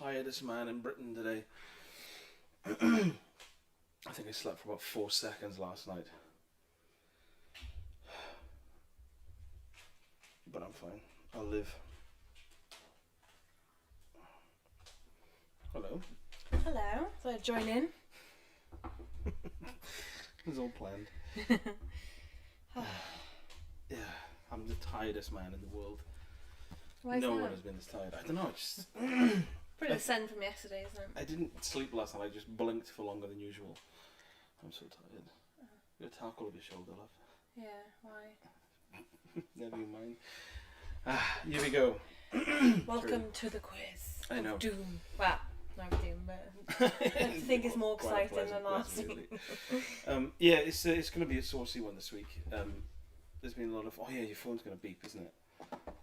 tiredest man in Britain today. I think I slept for about 4 seconds last night. But I'm fine. I'll live. Hello. Hello. So I join in. It was all planned. Yeah, I'm the tiredest man in the world. Why is no that? one has been this tired. I don't know. Just Pretty the send from yesterday, isn't it? I didn't sleep last night. I just blinked for longer than usual. I'm so tired. You got a talc all over your shoulder, love. Yeah. Why? Never you mind. Here we go. Welcome to the quiz. I know. Of Doom. Well, not Doom, but I think it's more Quite a exciting than last pleasant week. really. Yeah, it's going to be a saucy one this week. There's been a lot of your phone's going to beep, isn't it?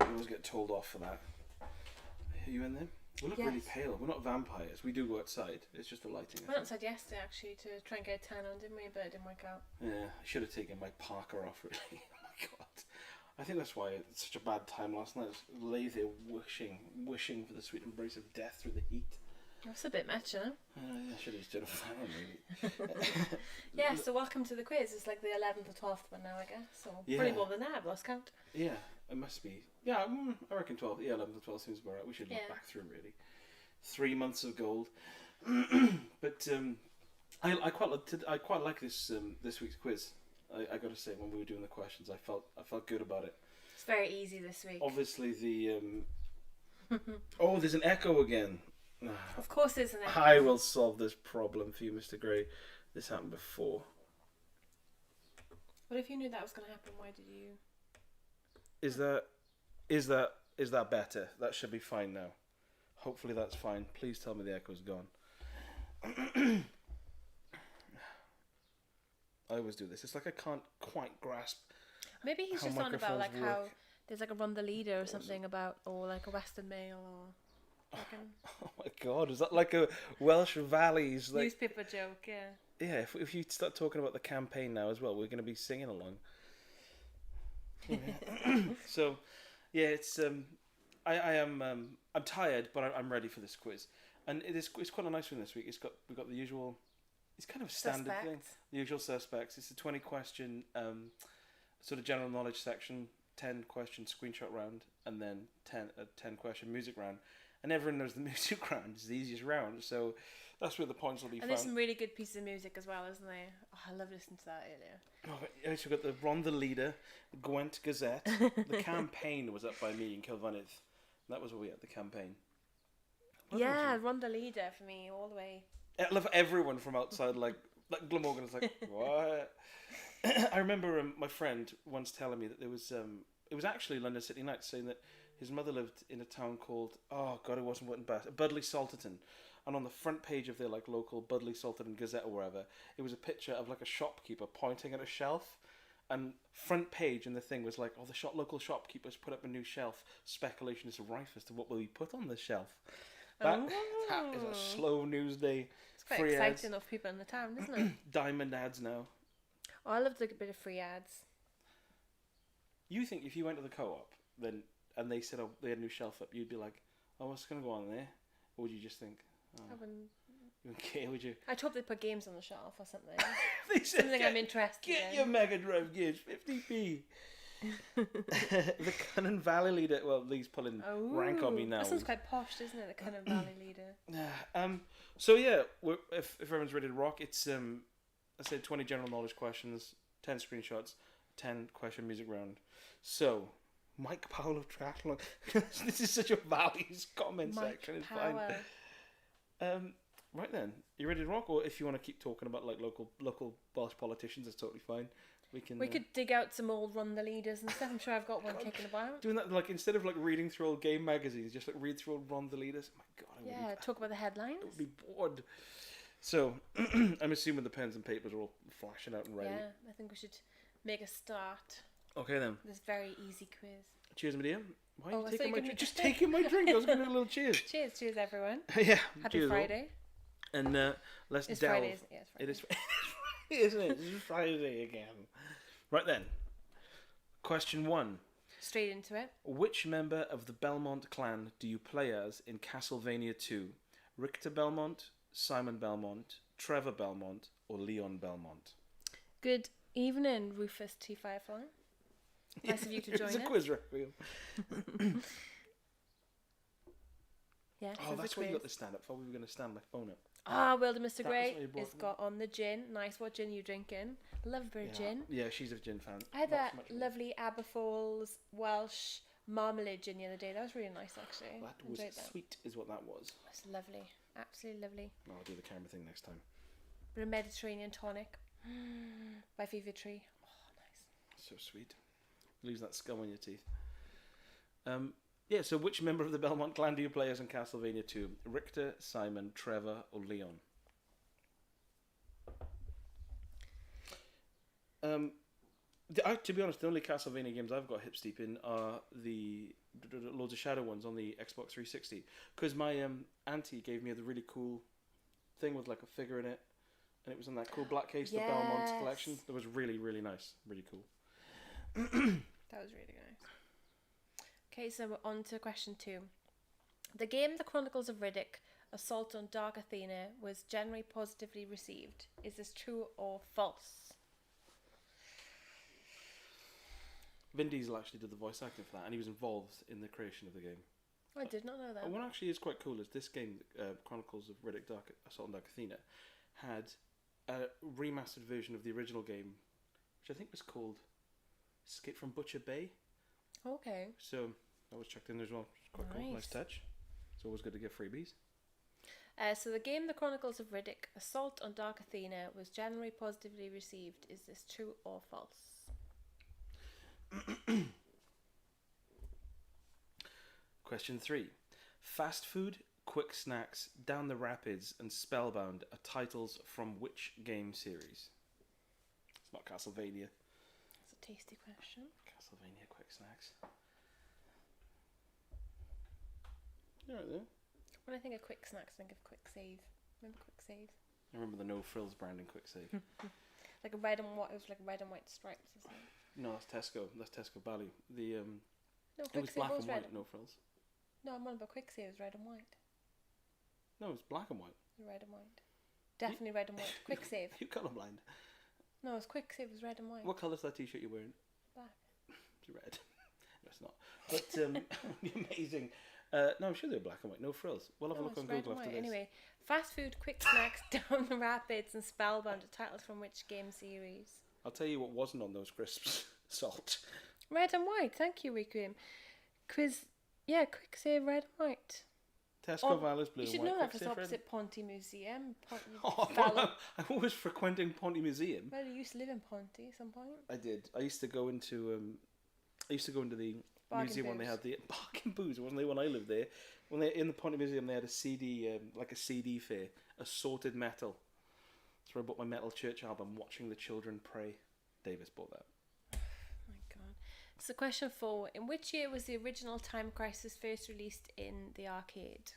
You always get told off for that. Are you in there? We look really pale. We're not vampires. We do go outside. It's just the lighting. We went outside yesterday actually to try and get a tan on, didn't we? But it didn't work out. Yeah, I should have taken my parka off. Really. Oh my god. I think that's why it's such a bad time last night. I was lay there wishing for the sweet embrace of death through the heat. That's a bit much, huh? Yeah, I should have just done a fan, really. Yeah, so welcome to the quiz. It's like the 11th or 12th one now, I guess. So Yeah. probably more than that. I've lost count. Yeah, it must be. Yeah, I reckon 12. Yeah, 11 to 12 seems about right. We should look Yeah. back through, really. 3 months of gold. But I quite like this this week's quiz. I got to say, when we were doing the questions, I felt good about it. It's very easy this week. Obviously, the oh, there's an echo again. Of course, there's an echo. I will solve this problem for you, Mr. Gray. This happened before. What if you knew that was going to happen? Why did you? Is that better? That should be fine now. Hopefully that's fine. Please tell me the echo's gone. I always do this. It's like I can't quite grasp. Maybe he's how just on about like microphones how work. there's like a Run the Leader or something about, or like a Western Mail or like Oh my god, is that like a Welsh Valleys a like? newspaper joke? Yeah. Yeah, if you start talking about the campaign now as well, we're going to be singing along. So, yeah, it's I'm tired, but I'm ready for this quiz, and it's quite a nice one this week. We've got the usual. It's kind of a standard thing. Suspects. The usual suspects. It's a 20 question sort of general knowledge section, 10 question screenshot round, and then 10 question music round. And everyone knows the music round is the easiest round, so that's where the points will be And found. there's some really good pieces of music as well, isn't there? Oh, I love listening to that earlier. Oh, so we've got the Ron the Leader, the Gwent Gazette. The campaign was up by me in Kilfynydd. That was where we had the campaign. Yeah, Run the Leader for me all the way. I love everyone from outside, like Glamorgan is like, what? I remember my friend once telling me that there was, it was actually London City Nights, saying that his mother lived in a town called, oh god, it wasn't Wootton Bath, Budley Salterton. And on the front page of their like local Budley Salterton Gazette or wherever, it was a picture of like a shopkeeper pointing at a shelf. And front page in the thing was like, oh, the local shopkeepers put up a new shelf. Speculation is rife as to what will be put on the shelf. That is a slow news day. It's quite Free exciting ads. of people in the town, isn't it? Diamond ads now. Oh, I love a bit of free ads. You think if you went to the co-op and they said, oh, they had a new shelf up, you'd be like, oh, what's going to go on there? Or would you just think, oh, I wouldn't. you wouldn't care, would you? I'd hope they put games on the shelf or something. They said, Something I'm interested get in. your Mega Drive games, 50p. The Cunning Valley Leader, well, Lee's pulling rank on me now. That sounds quite posh, doesn't it? The Cunning Valley Leader. So yeah, if everyone's ready to rock, it's I said 20 general knowledge questions, 10 screenshots, 10 question music round. So, Mike Powell of Triathlon. This is such a Valley's comment section. It's fine. Right then, you ready to rock? Or if you want to keep talking about like local Welsh politicians, that's totally fine. We could dig out some old Run the Leaders and stuff. I'm sure I've got one kicking about. doing that like instead of like reading through old game magazines, just like read through old Ron the Leaders. Oh my god, Talk about the headlines. I would be bored. So I'm assuming the pens and papers are all flashing out and ready. Yeah, I think we should make a start. Okay then. This very easy quiz. Cheers, my dear. Why are I you taking thought you my were drink? gonna- Just taking my drink. I was going to do a little cheers. Cheers, everyone. Yeah. Happy cheers, all. Friday. And let's It's delve. Friday, isn't it? Yeah, it's Friday. It is Friday, isn't it? It's Friday again. Right then. Question 1. Straight into it. Which member of the Belmont clan do you play as in Castlevania 2? Richter Belmont, Simon Belmont, Trevor Belmont, or Leon Belmont? Good evening, Rufus T. Firefly. Nice of you to join It's a us. quiz requiem. Yeah, Oh, that's why you got the stand up for. We were going to stand like phone up. Well done, Mr. That was Gray. what you brought It's me. got on the gin. Nice. What gin you drinking? Love a bit of gin. Yeah, she's a gin fan. I had Not that so much me. lovely Aberfoyle's Welsh marmalade gin the other day. That was really nice, actually. That was Enjoyed that. sweet, is what that was. It's lovely. Absolutely lovely. I'll do the camera thing next time. Bit of Mediterranean tonic by Fever Tree. Oh, nice. So sweet. Lose that scum on your teeth. Yeah, so which member of the Belmont clan do you play as in Castlevania 2? Richter, Simon, Trevor, or Leon? To be honest, the only Castlevania games I've got hip steep in are the Lords of Shadow ones on the Xbox 360. Because my auntie gave me the really cool thing with like a figure in it, and it was in that cool black case, the Belmont collection. That was really, really nice, really cool. That was really nice. Okay, so we're on to question 2. The game The Chronicles of Riddick, Assault on Dark Athena, was generally positively received. Is this true or false? Vin Diesel actually did the voice acting for that, and he was involved in the creation of the game. I did not know that. And what actually is quite cool is this game, Chronicles of Riddick Assault on Dark Athena, had a remastered version of the original game, which I think was called Escape from Butcher Bay. Okay. So that was checked in there as well. Quite cool, nice touch. It's always good to give freebies. So the game The Chronicles of Riddick, Assault on Dark Athena, was generally positively received. Is this true or false? Question 3. Fast Food, Quick Snacks, Down the Rapids, and Spellbound are titles from which game series? It's not Castlevania. That's a tasty question. Castlevania Quick Snacks. You're right there. When I think of Quick Snacks, I think of Quick Save. Remember Quick Save? I remember the No Frills brand in Quick Save. Like a red and white. It was like red and white stripes, isn't it? No, that's Tesco. That's Tesco Bally. The No, it Quick was Save black was and red. white. No Frills. No, I'm on about Quick Save. It was red and white. No, it's black and white. Red and white. Definitely red and white. Quick Save. You colourblind. No, it was Quick Save. It was red and white. What colour's that T-shirt you're wearing? Black. It's red. No, it's not. But amazing. No, I'm sure they're black and white. No Frills. We'll have a No, look it's on red Google and after white. this. Anyway, Fast Food, Quick Snacks, Down the Rapids, and Spellbound are titles from which game series? I'll tell you what wasn't on those crisps. Salt. Red and white. Thank you, Requiem. Quiz. Yeah, Quick Save, red and white. Tesco Valor's blue You and should white. know that Quick because Save red. opposite Ponty Museum. Oh, Fella. I'm always frequenting Ponty Museum. Well, you used to live in Ponty at some point. I did. I used to go into the Bargain museum when they booths. had the bargain booths. Wasn't they when I lived there? When they in the Ponty Museum, they had a CD, like a CD fair, assorted metal. That's where I bought my metal church album, Watching the Children Pray. Davis bought that. Oh my god. So question 4. In which year was the original Time Crisis first released in the arcade?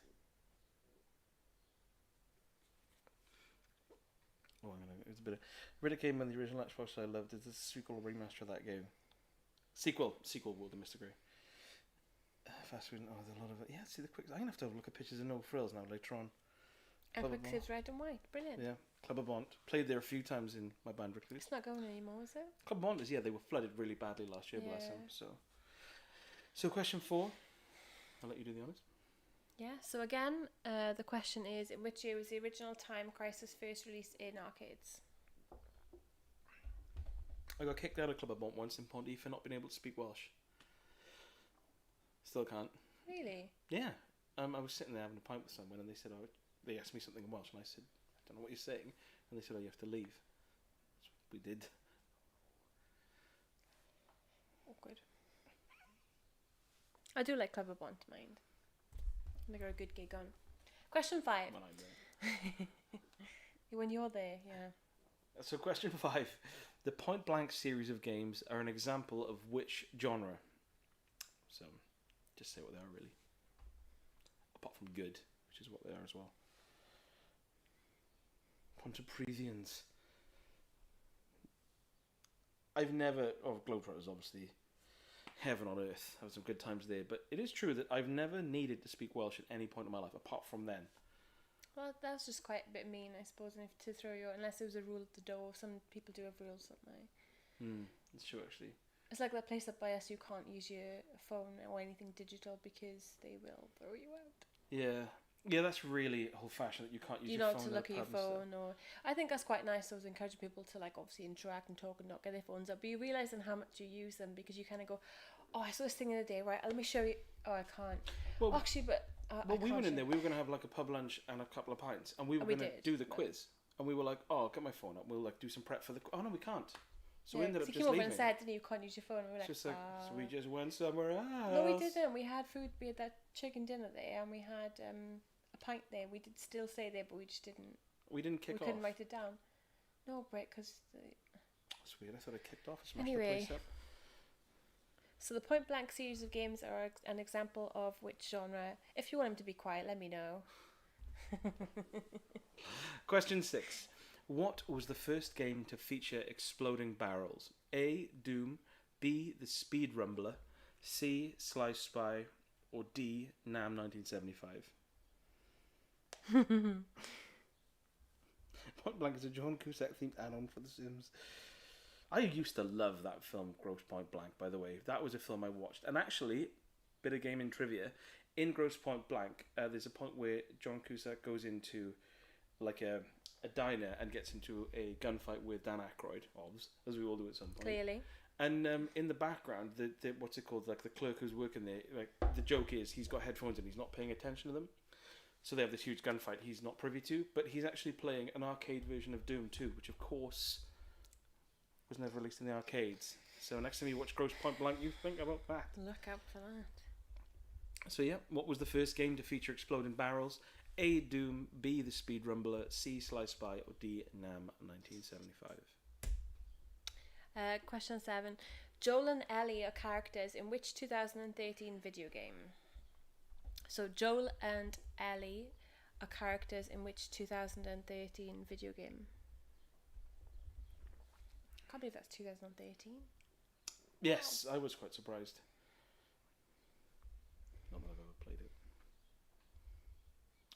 Oh, it's a bit of Riddick came when the original Xbox I loved. It's a sequel or remaster of that game. Sequel will the Mr. Grey. Fast food. Oh, there's a lot of it. Yeah, see the quick. I'm gonna have to have a look at pictures of No Frills now later on. And Club of Quick Save's red and white. Brilliant. Yeah, Club of Bont. Played there a few times in my band recruits. It's not going anymore, is it? Club of Bont is, yeah, they were flooded really badly last year, bless Yeah. them. So question 4. I'll let you do the honours. Yeah, so again, the question is, in which year was the original Time Crisis first released in arcades? I got kicked out of Club of Bont once in Ponty for not being able to speak Welsh. Still can't. Really? Yeah. I was sitting there having a pint with someone and they said, they asked me something in Welsh and I said, I don't know what you're saying. And they said, oh, you have to leave. So we did. Awkward. I do like Clever Bond, mind. They got a good gig on. Question 5. When I'm there. When you're there, yeah. So question 5. The Point Blank series of games are an example of which genre? So, just say what they are really. Apart from good, which is what they are as well. Pontypridians. I've never... Oh, Globetrotters, obviously. Heaven on earth. Had some good times there. But it is true that I've never needed to speak Welsh at any point in my life, apart from then. Well, that's just quite a bit mean, I suppose, and if to throw you out, unless there was a rule at the door. Some people do have rules, don't they? That's true, actually. It's like that place up by us, you can't use your phone or anything digital because they will throw you out. Yeah, that's really old-fashioned that you can't use You're your not phone. to look at your phone, or I think that's quite nice. I was encouraging people to like obviously interact and talk and not get their phones up, but you realise then how much you use them because you kind of go, oh, I saw this thing the other day, right? Let me show you. Oh, I can't. Well, actually, but we went in there. We were going to have like a pub lunch and a couple of pints, and we were going to do the quiz, and we were like, oh, I'll get my phone up. We'll like do some prep for the. Oh no, we can't. So we ended up just leaving. You came over and said, didn't you? You can't use your phone. And we were like, just like so we just went somewhere else. No, we didn't. We had food. We had that chicken dinner there, and we had a pint there. We did still stay there, but we just didn't. We didn't kick off. We couldn't write it down. No, Brett, because. That's weird. I thought I kicked off. Anyway. The place up. So the Point Blank series of games are an example of which genre? If you want him to be quiet, let me know. Question 6. What was the first game to feature exploding barrels? A. Doom. B. The Speed Rumbler. C. Sly Spy. Or D. NAM 1975. Point Blank is a John Cusack themed add-on for The Sims. I used to love that film, Grosse Point Blank, by the way. That was a film I watched. And actually, bit of gaming trivia, in Grosse Point Blank, there's a point where John Cusack goes into like a diner and gets into a gunfight with Dan Aykroyd, as we all do at some point. Clearly. And in the background, the what's it called? Like the clerk who's working there. Like the joke is he's got headphones and he's not paying attention to them. So they have this huge gunfight he's not privy to, but he's actually playing an arcade version of Doom 2, which of course was never released in the arcades. So next time you watch Grosse Point Blank, you think about that. Look out for that. So yeah, what was the first game to feature exploding barrels? A. Doom, B. The Speed Rumbler, C. Sly Spy, or D. NAM 1975. Question 7. Joel and Ellie are characters in which 2013 video game? So Joel and Ellie are characters in which 2013 video game? I can't believe that's 2013. Yes, I was quite surprised. Not that I've ever played it.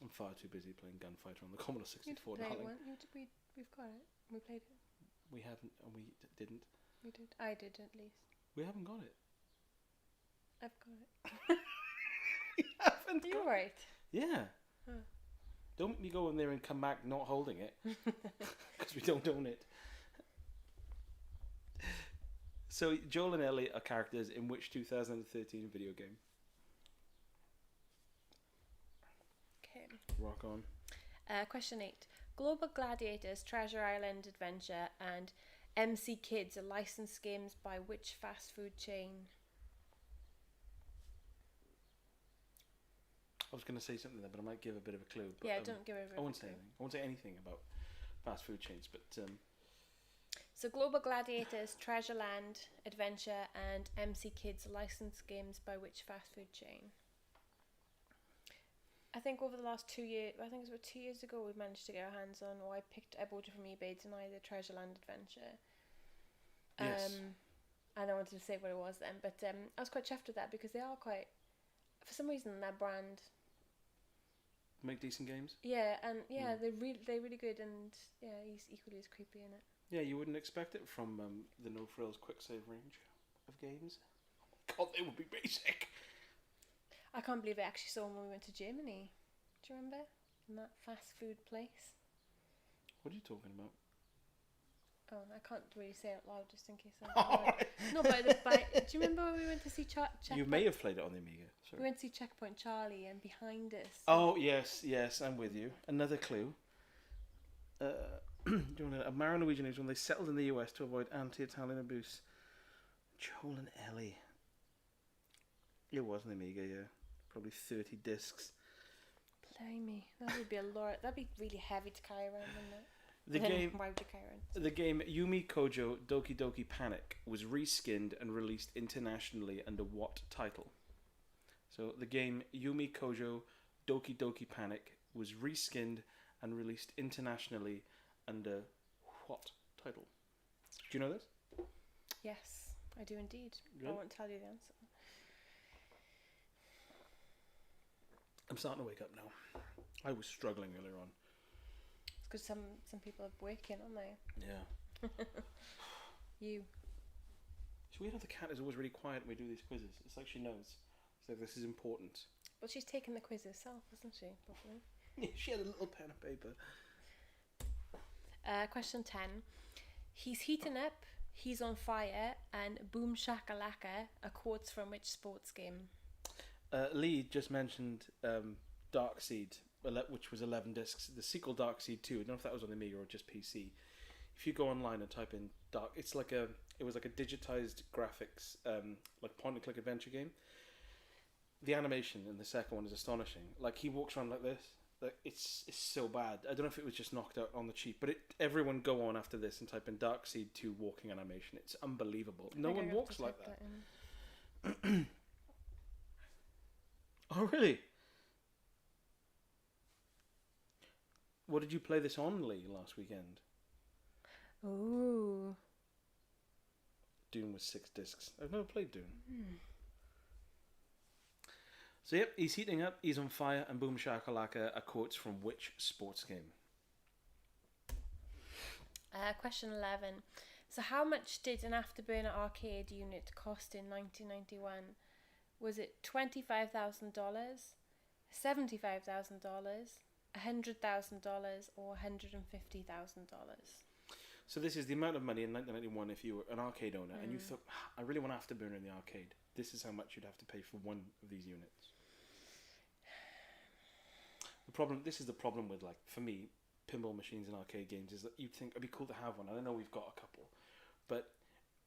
I'm far too busy playing Gunfighter on the Commodore 64. We've got it. We played it. We haven't, and we didn't. We did. I did, at least. We haven't got it. I've got it. We haven't. You're right. Yeah. Huh. Don't make me go in there and come back not holding it, because we don't own it. So Joel and Ellie are characters in which 2013 video game? Okay. Rock on. Question 8. Global Gladiators, Treasure Island Adventure, and MC Kids are licensed games by which fast food chain? I was going to say something there, but I might give a bit of a clue. But, Yeah, don't give it a I won't say anything. I won't say anything about fast food chains, but... So Global Gladiators, Treasure Land Adventure, and MC Kids are licensed games by which fast food chain? I think over the last 2 years, I think it was about 2 years ago, we managed to get our hands on, or I bought it from eBay tonight, the Treasure Land Adventure. Yes. And I wanted to say what it was then, but I was quite chuffed with that because they are quite, for some reason, that brand make decent games. Yeah, and they're really good, and yeah, he's equally as creepy in it. Yeah, you wouldn't expect it from the No Frills Quick Save range of games. God, they would be basic. I can't believe I actually saw them when we went to Germany. Do you remember? In that fast food place. What are you talking about? Oh, I can't really say it loud just in case. No, but do you remember when we went to see Checkpoint? You may have played it on the Amiga. Sorry. We went to see Checkpoint Charlie, and behind us. Oh yes, I'm with you. Another clue. A Maro-Norwegian is when they settled in the US to avoid anti-Italian abuse. Joel and Ellie. It was an Amiga, yeah. Probably 30 discs. Blimey, that would be a lot. That'd be really heavy to carry around, wouldn't it? Why would you carry around? The game Yumi Kojo Doki Doki Panic was reskinned and released internationally under what title? So the game Yumi Kojo Doki Doki Panic was reskinned and released internationally under what title? Do you know this? Yes, I do indeed. Really? I won't tell you the answer. I'm starting to wake up now. I was struggling earlier on. It's because some people are working, aren't they? Yeah. You. It's weird how the cat is always really quiet when we do these quizzes. It's like she knows. It's like this is important. Well, she's taken the quiz herself, isn't she? Probably. Yeah, she had a little pen and paper. Question 10. He's heating up, he's on fire, and boom shakalaka are quotes from which sports game? Lee just mentioned Darkseid, which was 11 discs. The sequel Darkseid 2, I don't know if that was on the Amiga or just PC. If you go online and type in Dark, it was like a digitized graphics, like point and click adventure game. The animation in the second one is astonishing. Like he walks around like this. Like it's so bad. I don't know if it was just knocked out on the cheap, but everyone go on after this and type in Darkseid 2 walking animation. It's unbelievable. No one walks like that. Oh really? What did you play this on, Lee, last weekend? Ooh. Dune was 6 discs. I've never played Dune. So yep, he's heating up, he's on fire, and boom shakalaka are quotes from which sports game? Question 11. So how much did an Afterburner arcade unit cost in 1991? Was it $25,000, $75,000, $100,000, or $150,000? So this is the amount of money in 1991 if you were an arcade owner and you thought, I really want Afterburner in the arcade. This is how much you'd have to pay for one of these units. This is the problem with, like, for me, pinball machines in arcade games is that you'd think it'd be cool to have one. I know we've got a couple, but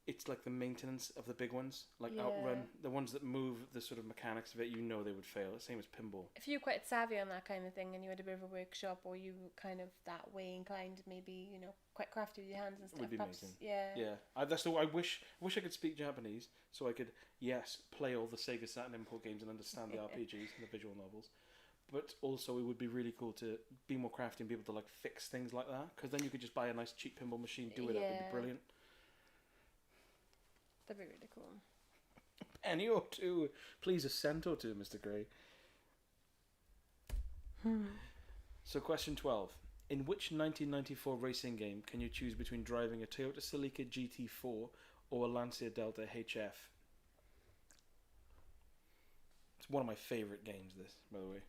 it's like the maintenance of the big ones, like Outrun, the ones that move the sort of mechanics of it, they would fail. Same as pinball. If you're quite savvy on that kind of thing and you had a bit of a workshop, or you kind of that way inclined, maybe, quite crafty with your hands and stuff. Would be perhaps, amazing. Yeah. I wish I could speak Japanese so I could, play all the Sega Saturn import games and understand the RPGs and the visual novels. But also it would be really cool to be more crafty and be able to, like, fix things like that. Because then you could just buy a nice cheap pinball machine, do it up, it'd be brilliant. That'd be really cool. Penny or two. Please, a cent or two, Mr. Gray. So question 12. In which 1994 racing game can you choose between driving a Toyota Celica GT4 or a Lancia Delta HF? It's one of my favourite games, this, by the way.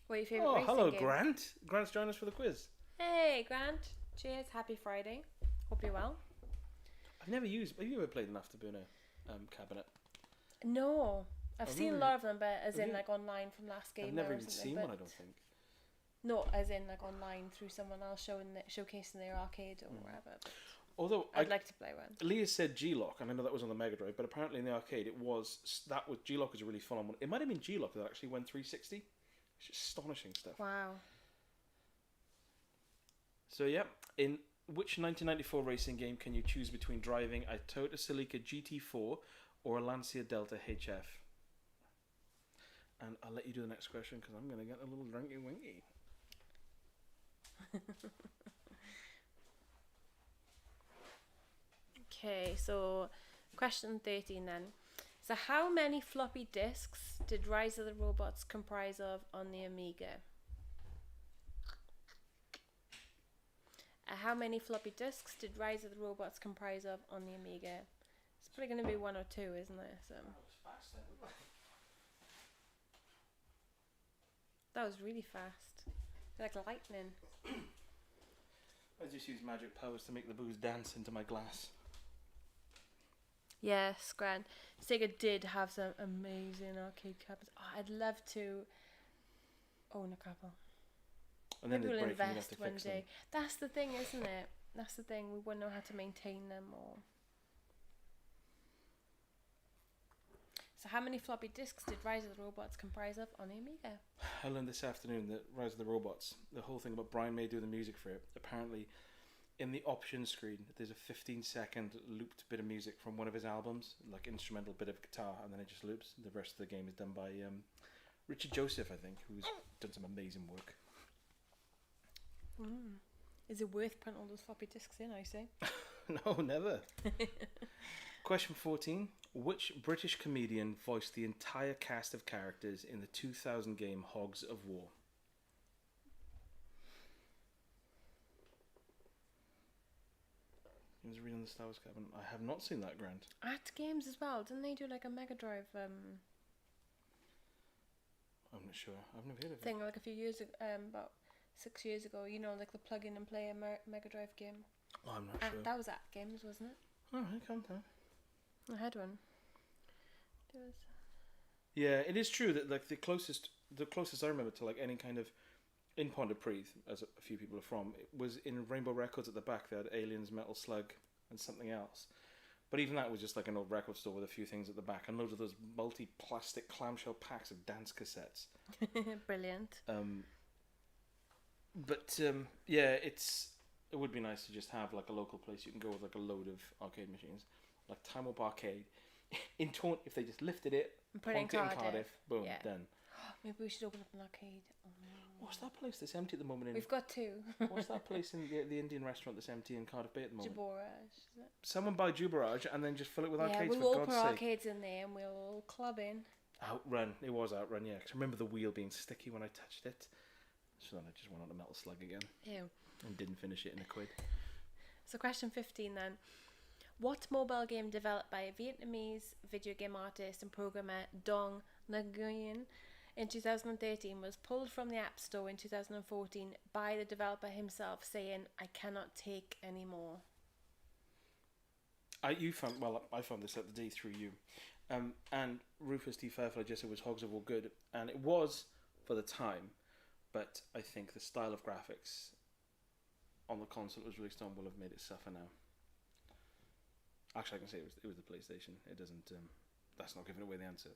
What are your favourite racing hello, games? Grant. Grant's joined us for the quiz. Hey, Grant. Cheers. Happy Friday. Hope you're well. Have you ever played an Afterburner cabinet? No. I've seen a lot of them, but as in, like, online from Last Game. I've never even seen one, I don't think. No, as in, like, online through someone else showcasing their arcade or whatever. Although I'd like to play one. Leah said G-Lock, and I know that was on the Mega Drive, but apparently in the arcade G-Lock was a really full-on one. It might have been G-Lock that actually went 360. It's just astonishing stuff. Wow. So yeah, in which 1994 racing game can you choose between driving a Toyota Celica GT4 or a Lancia Delta HF? And I'll let you do the next question because I'm going to get a little drinky winky. Okay, so question 13 then. So how many floppy disks did Rise of the Robots comprise of on the Amiga? How many floppy disks did Rise of the Robots comprise of on the Amiga? It's probably going to be 1 or 2, isn't it? So. That was really fast. Like lightning. I just use magic powers to make the booze dance into my glass. Yes, grand. Sega did have some amazing arcade cabinets. Oh, I'd love to own a couple. And then maybe they we'll break and you have invest to one fix day. them. That's the thing, isn't it? That's the thing. We wouldn't know how to maintain them or. So how many floppy disks did Rise of the Robots comprise of on the Amiga? I learned this afternoon that Rise of the Robots, the whole thing about Brian May doing the music for it, apparently in the options screen there's a 15-second looped bit of music from one of his albums, like instrumental bit of guitar, and then it just loops. The rest of the game is done by Richard Joseph, I think, who's done some amazing work. Is it worth putting all those floppy disks in, I say? No, never. Question 14. Which British comedian voiced the entire cast of characters in the 2000 game Hogs of War? I was reading the Star Wars cabin. I have not seen that, Grant. At games as well, didn't they do like a Mega Drive I'm not sure. I've never heard of thing like a few years ago, about 6 years ago? You know, like the plug in and play a Mega Drive game. Oh, I'm not sure. That was at games, wasn't it? Alright, calm down. I had one. It was. Yeah, it is true that like the closest I remember to like any kind of in Pontypridd, as a few people are from, it was in Rainbow Records at the back. They had Aliens, Metal Slug, and something else. But even that was just like an old record store with a few things at the back and loads of those multi-plastic clamshell packs of dance cassettes. Brilliant. Yeah, it would be nice to just have like a local place you can go with like a load of arcade machines, like Time Warp Arcade. In Taunton, if they just lifted it, put it in Cardiff, boom, done. Maybe we should open up an arcade. Oh, no. What's that place that's empty at the moment? We've got two. What's that place in the Indian restaurant that's empty in Cardiff Bay at the moment? Jaboraj, is it? Someone buy Jubaraj and then just fill it with arcades, we'll for all God's put sake. arcades in there and we'll all club in. Outrun. It was Outrun, yeah. 'Cause I remember the wheel being sticky when I touched it. So then I just went on a Metal Slug again. Ew. And didn't finish it in a quid. So question 15 then. What mobile game developed by a Vietnamese video game artist and programmer Dong Nguyen in 2013 was pulled from the App Store in 2014 by the developer himself, saying, "I cannot take any more"? I found this out the day through you. And Rufus D. Firefly just said was Hogs of War good. And it was for the time. But I think the style of graphics on the console it was released on will have made it suffer now. Actually, I can say it was the PlayStation. It doesn't. That's not giving away the answer.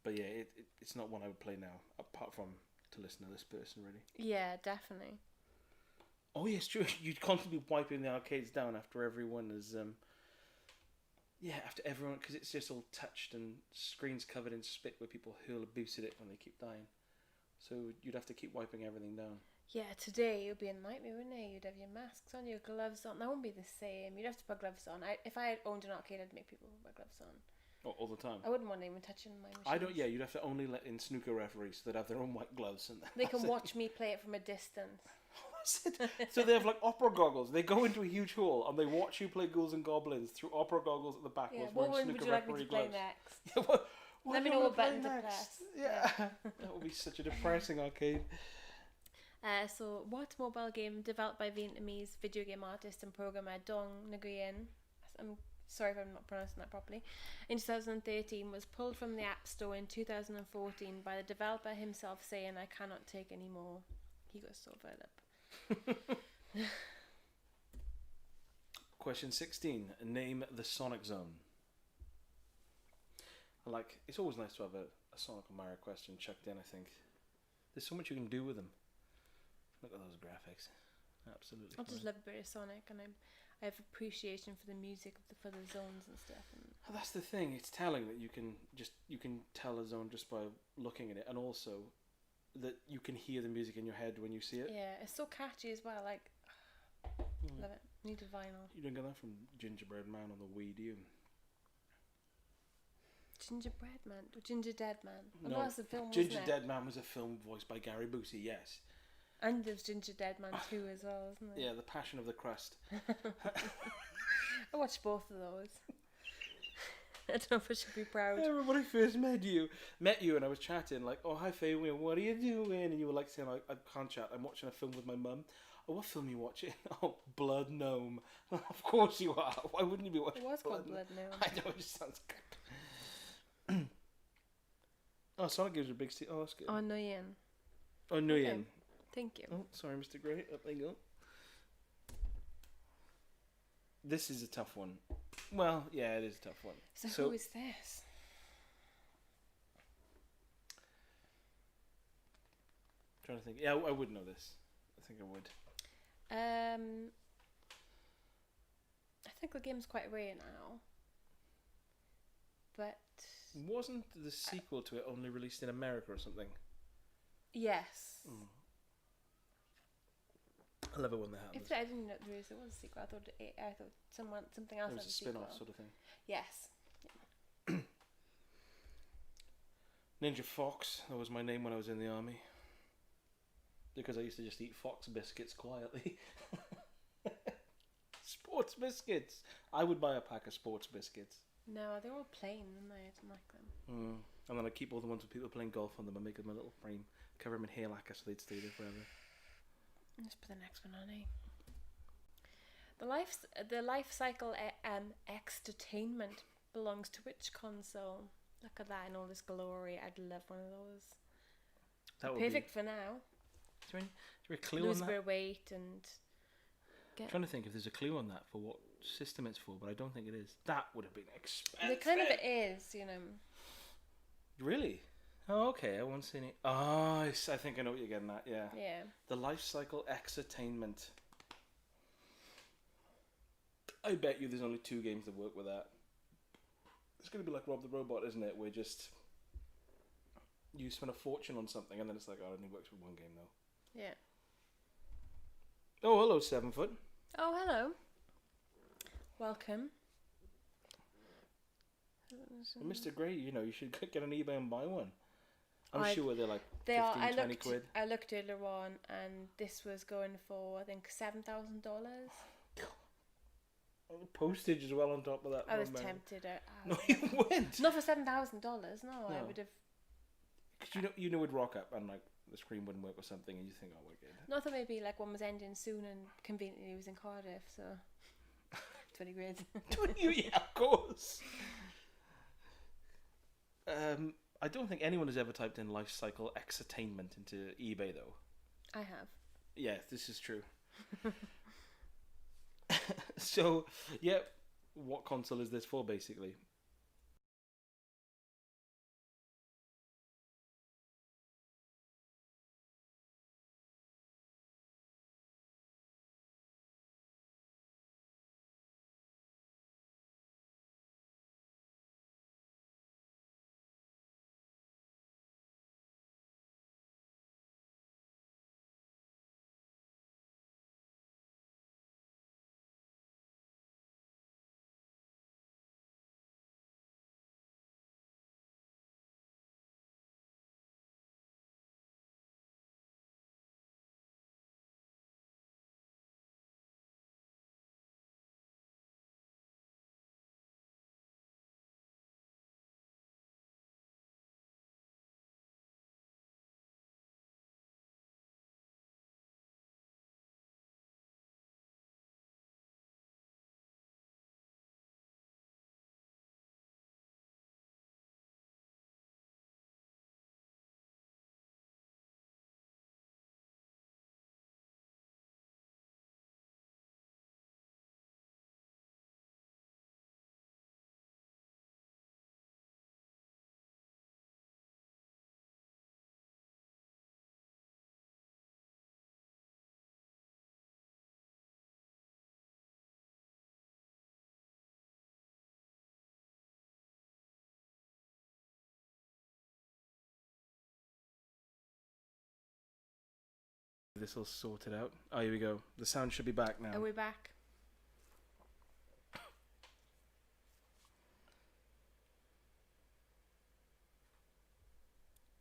But yeah, it's not one I would play now, apart from to listen to this person, really. Yeah, definitely. Oh yes, true. You'd constantly be wiping the arcades down after everyone is. After everyone, because it's just all touched and screens covered in spit where people hurl abuse at it when they keep dying. So you'd have to keep wiping everything down. Yeah, today it would be a nightmare, wouldn't it? You'd have your masks on, your gloves on. That wouldn't be the same. You'd have to put gloves on. If I had owned an arcade, I'd make people put gloves on. All the time. I wouldn't want anyone touching my machine. I don't. Yeah, you'd have to only let in snooker referees so they'd have their own white gloves and they can watch me play it from a distance. That's it. So they have like opera goggles. They go into a huge hall and they watch you play Ghouls and Goblins through opera goggles at the back. Yeah, what one would you like me to play next? Yeah, Let me know what button to press. Yeah, that would be such a depressing arcade. So, what mobile game developed by Vietnamese video game artist and programmer Dong Nguyen, I'm sorry if I'm not pronouncing that properly, in 2013 was pulled from the App Store in 2014 by the developer himself, saying, "I cannot take any more." He got so fed up. Question 16. Name the Sonic Zone. It's always nice to have a Sonic or Mario question chucked in, I think. There's so much you can do with them. Look at those graphics. Absolutely. I just love a bit of Sonic, and I have appreciation for the music for the zones and stuff. And that's the thing. It's telling that you can tell a zone just by looking at it, and also that you can hear the music in your head when you see it. Yeah, it's so catchy as well. Love it. Need a vinyl. You don't get that from Gingerbread Man on the Wii, do you? Gingerbread Man? Or Ginger Dead Man? No, that's a film, Ginger Dead Man was a film voiced by Gary Busey, yes. And there's Ginger Dead Man 2 as well, isn't there? Yeah, The Passion of the Crust. I watched both of those. I don't know if I should be proud. I remember when I first met you and I was chatting like, "Oh, hi Faye, what are you doing?" And you were like saying, "I can't chat, I'm watching a film with my mum." "Oh, what film are you watching?" "Oh, Blood Gnome." Of course you are. Why wouldn't you be watching? It was called Blood Gnome. I know, it just sounds good. Oh, Sonic gives you a big steal. Oh, that's good. Oh, Nguyen. Oh, Nguyen. Okay. Thank you. Oh, sorry, Mr. Gray. Up they go. This is a tough one. Well, yeah, it is a tough one. So who is this? I'm trying to think. Yeah, I would know this. I think I would. I think the game's quite rare now. But wasn't the sequel to it only released in America or something? Yes. I love it when that happens. If I didn't know there was a sequel, I thought something else It had was a a sequel. spin-off sort of thing. Yes. Ninja Fox, that was my name when I was in the army. Because I used to just eat Fox biscuits quietly. Sports biscuits! I would buy a pack of sports biscuits. No, they were all plain, and I didn't like them. And then I'd keep all the ones with people playing golf on them and make them a little frame. Cover them in hair lacquer so they'd stay there forever. Let's put the next one on, eh? The life cycle entertainment belongs to which console? Look at that in all this glory. I'd love one of those. That would Perfect for now. Is there a clue Lose on a that? bit of weight and I'm trying to think if there's a clue on that for what system it's for, but I don't think it is. That would have been expensive. It kind of is, you know. Really? Oh, okay. I won't see any. Oh, I think I know what you're getting at. Yeah. Yeah. The life cycle entertainment. I bet you there's only 2 games that work with that. It's going to be like Rob the Robot, isn't it? Where just you spend a fortune on something and then it's like, oh, it only works with 1 game though. Yeah. Oh, hello, 7 foot. Oh, hello. Welcome. Well, Mr. Gray, you know, you should get on eBay and buy one. I'm I'd- sure they're like They 15, are. 20 quid. I looked earlier on, and this was going for I think $7,000. Postage as well on top of that. I was man. tempted. No, you wouldn't. Not for $7,000. No, I No. would have. Because you know, would rock up and like the screen wouldn't work or something, and you think, oh, wicked. Not that maybe like one was ending soon, and conveniently it was in Cardiff, so 20 quid. Yeah, of course. I don't think anyone has ever typed in life cycle entertainment into eBay though. I have. Yeah, this is true. So, yeah, what console is this for, basically? This will sort it out. Oh, here we go. The sound should be back now. Are we back?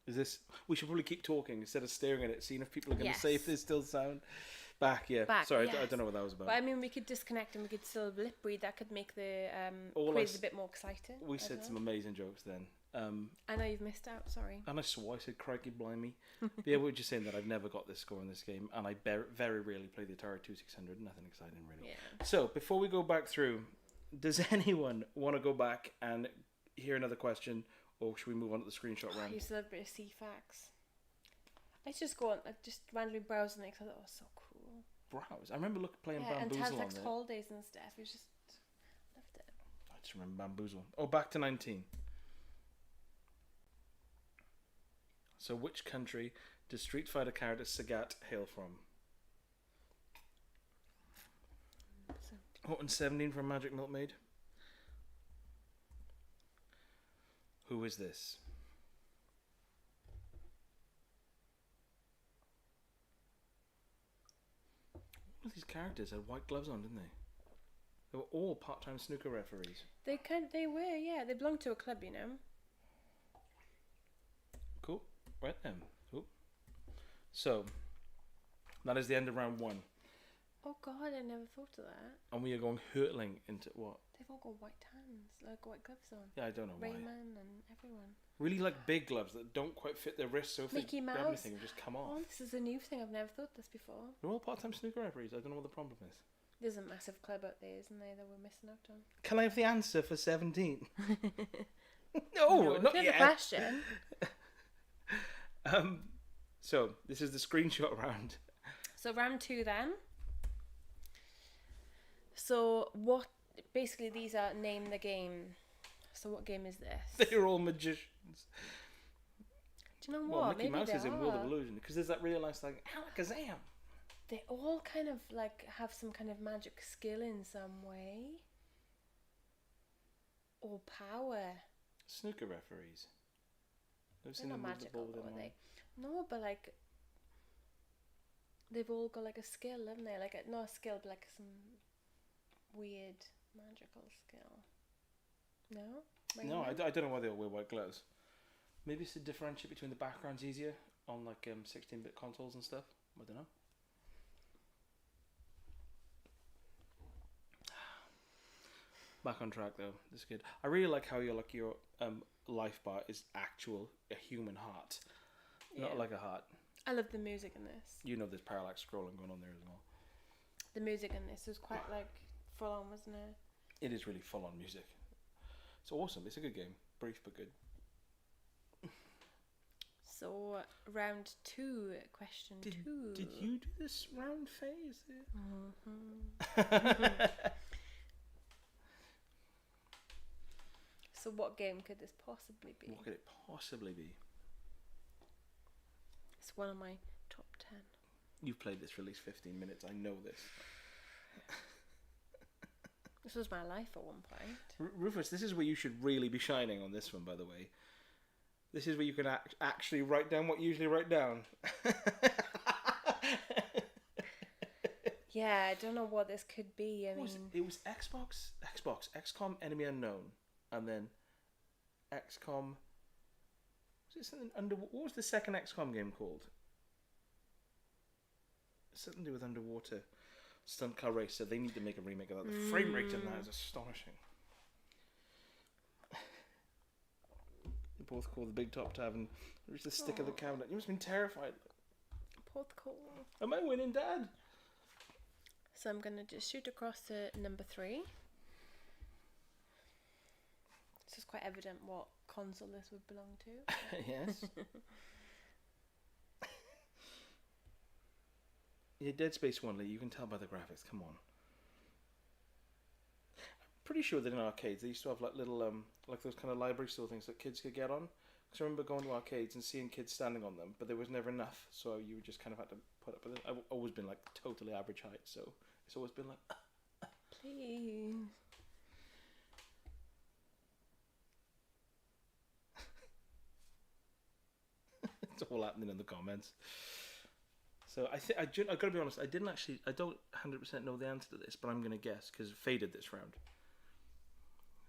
Is this? We should probably keep talking instead of staring at it, seeing if people are going to Yes. say if there's still sound. Back, yeah. Back, Sorry, I yes. don't know what that was about. But I mean, we could disconnect and we could still lip read. That could make the All I quiz s- a bit more exciting. We I said don't some know. amazing jokes then. I know you've missed out. Sorry. And I swore, I said, crikey, blimey. But yeah, we were just saying that I've never got this score in this game, and I very rarely play the Atari 2600. Nothing exciting, really. Yeah. So, before we go back through, does anyone want to go back and hear another question, or should we move on to the screenshot I round? used to love a bit of CFAX. I just go on, I just randomly browsing it because I thought it was so cool. Browse. I remember playing Yeah, and Bamboozle on Telltale's there. holidays and stuff. It was just loved it. I just remember Bamboozle. Oh, back to 19. So, which country does Street Fighter character Sagat hail from? So, Oh, and 17 from Magic Milkmaid. Who is this? of these characters had white gloves on, didn't they? They were all part-time snooker referees. They were, yeah. They belonged to a club, you know. Cool. Right then. Cool. So, that is the end of round 1. Oh God, I never thought of that. And we are going hurtling into what? They've all got white hands, like white gloves on. Yeah, I don't know why. Rayman and everyone. Really like big gloves that don't quite fit their wrists, so if Mickey they grab Mouse. anything, it just come off. Oh, this is a new thing. I've never thought this before. They're all part-time snooker referees. I don't know what the problem is. There's a massive club out there, isn't there, that we're missing out on? Can I have the answer for 17? No, not Here's yet. the question. So, this is the screenshot round. So round 2 then. So what? Basically, these are name the game. So what game is this? They're all magicians. Do you know Well, what? Mickey Maybe Mouse they is in World of are. Illusion because there's that real nice like Alakazam. They all kind of like have some kind of magic skill in some way. Or power. Snooker referees. I've They're seen not them move the magical ball with though, their are they? arm. No, but like they've all got like a skill, haven't they? Like not a skill, but like some weird magical skill. No? No, Rayman? I don't know why they all wear white gloves. Maybe it's to differentiate between the backgrounds easier on like 16-bit consoles and stuff. I don't know. Back on track though. This is good. I really like how your life bar is a human heart, not like a heart. I love the music in this. You know, there's parallax scrolling going on there as well. The music in this was quite like full on, wasn't it? It is really full on music. It's awesome. It's a good game. Brief but good. So round 2, question 2. Did you do this round phase? Mm-hmm. So what game could this possibly be? What could it possibly be? It's one of my top 10. You've played this for at least 15 minutes. I know this. This was my life at one point. Rufus, this is where you should really be shining on this one, by the way. This is where you can actually write down what you usually write down. Yeah, I don't know what this could be. I mean, It was Xbox, XCOM Enemy Unknown, and then XCOM... Was it something what was the second XCOM game called? Something to do with underwater. Stunt Car Racer. They need to make a remake of that. The frame rate in that is astonishing. They both call the Big Top Tavern. Reach the stick of the cabinet. You must have been terrified. Port call. Am I winning, Dad? So I'm going to just shoot across to number 3. It's just quite evident what console this would belong to. Yes. Yeah, Dead Space 1, Lee, you can tell by the graphics. Come on. I'm pretty sure that in arcades they used to have like little like those kind of library store things that kids could get on. Because I remember going to arcades and seeing kids standing on them, but there was never enough, so you just kind of had to put up with it. I've always been like totally average height, so it's always been like. Please. It's all happening in the comments. So I got to be honest. I don't 100% know the answer to this, but I'm gonna guess because it faded this round.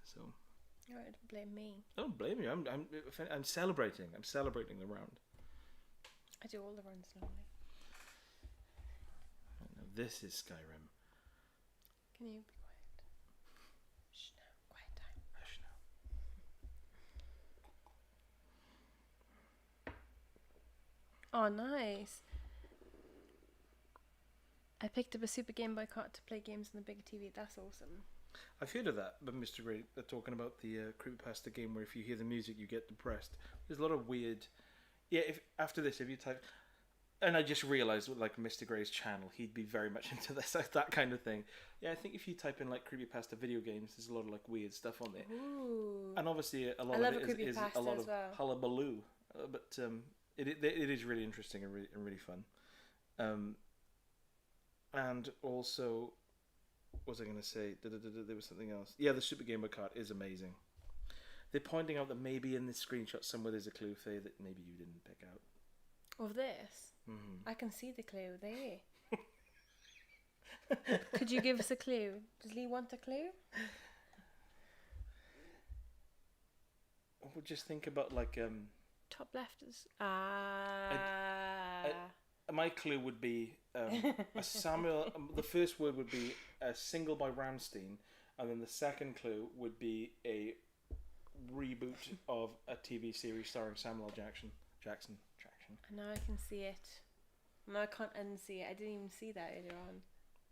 So. Alright, blame me. Don't blame you. I'm celebrating. I'm celebrating the round. I do all the runs normally. Now this is Skyrim. Can you be quiet? Shh, now. Quiet time. Hush now. Oh, nice. I picked up a Super Game Boy cart to play games on the bigger TV. That's awesome. I've heard of that, but Mr. Gray, they're talking about the creepypasta game where if you hear the music, you get depressed. There's a lot of weird. Yeah, if after this, if you type, and I just realised with like Mr. Gray's channel, he'd be very much into this, like, that kind of thing. Yeah, I think if you type in like creepypasta video games, there's a lot of like weird stuff on there. Ooh. And obviously a lot I love of a it is a creepypasta lot as of well. hullabaloo, but it is really interesting and really fun. And also, what was I going to say? There was something else. Yeah, the Super Game Boy cart is amazing. They're pointing out that maybe in this screenshot somewhere there's a clue, Faye, that maybe you didn't pick out. Of this? Mm-hmm. I can see the clue there. Could you give us a clue? Does Lee want a clue? We'll just think about like Top left is my clue would be a Samuel. The first word would be a single by Ramstein, and then the second clue would be a reboot of a TV series starring Samuel L. Jackson. And now I can see it. Now I can't unsee it. I didn't even see that earlier on.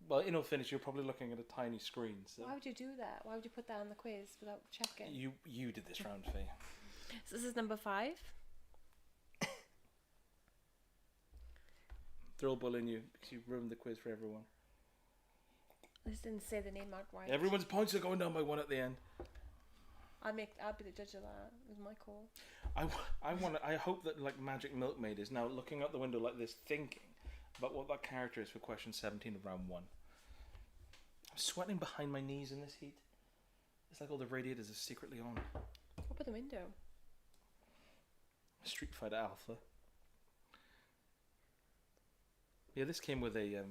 Well, in all fairness, you're probably looking at a tiny screen. So. Why would you do that? Why would you put that on the quiz without checking? You did this round, Faye. So this is number 5. They're all bullying you because you ruined the quiz for everyone. I just didn't say the name out right. Everyone's points are going down by 1 at the end. I'll be the judge of that. It was my call. I hope that like Magic Milkmaid is now looking out the window like this, thinking about what that character is for question 17 of round 1. I'm sweating behind my knees in this heat. It's like all the radiators are secretly on. Open the window. Street Fighter Alpha. Yeah, this came with a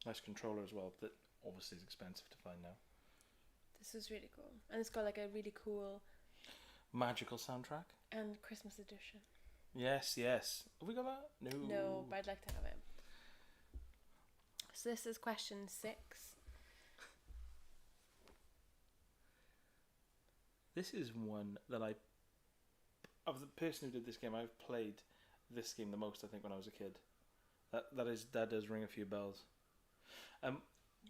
nice controller as well, that obviously is expensive to find now. This is really cool. And it's got like a really cool... magical soundtrack. And Christmas edition. Yes. Have we got that? No, but I'd like to have it. So this is question 6. This is one that of the person who did this game, I've played this game the most, I think, when I was a kid. That does ring a few bells.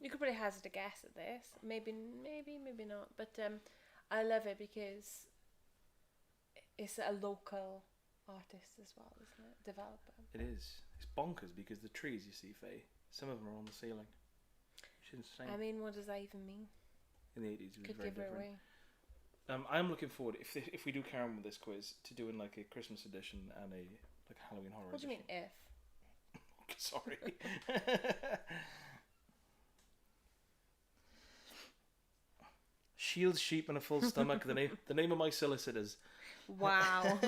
You could probably hazard a guess at this. Maybe not. But I love it because it's a local artist as well, isn't it? Developer. It is. It's bonkers because the trees you see, Faye, some of them are on the ceiling. Which is insane. I mean, what does that even mean? In the 80s, it was Could very give it different. away. I'm looking forward, if we do carry on with this quiz, to doing like a Christmas edition and a like Halloween horror What do you edition. mean, if? Sorry. Shield sheep and a full stomach. The name of my solicitors. Wow.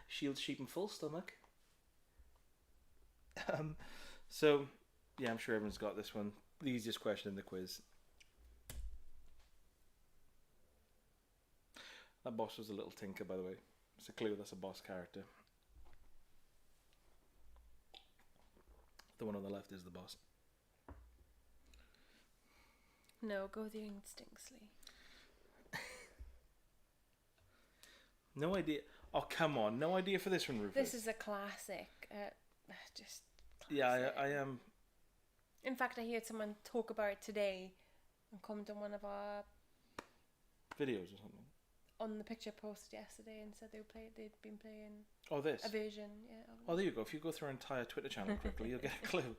Shield sheep and full stomach. So, yeah, I'm sure everyone's got this one. The easiest question in the quiz. That boss was a little tinker, by the way. It's a clue that's a boss character. The one on the left is the boss. No, go with your instincts, Lee. No idea. Oh, come on. No idea for this one, Rufus. This is a classic. Just classic. Yeah, I am. In fact, I heard someone talk about it today and comment on one of our... videos or something. On the picture posted yesterday and said they'd been playing... Oh, this? A version, yeah. Oh, there you go. If you go through our entire Twitter channel quickly, you'll get a clue.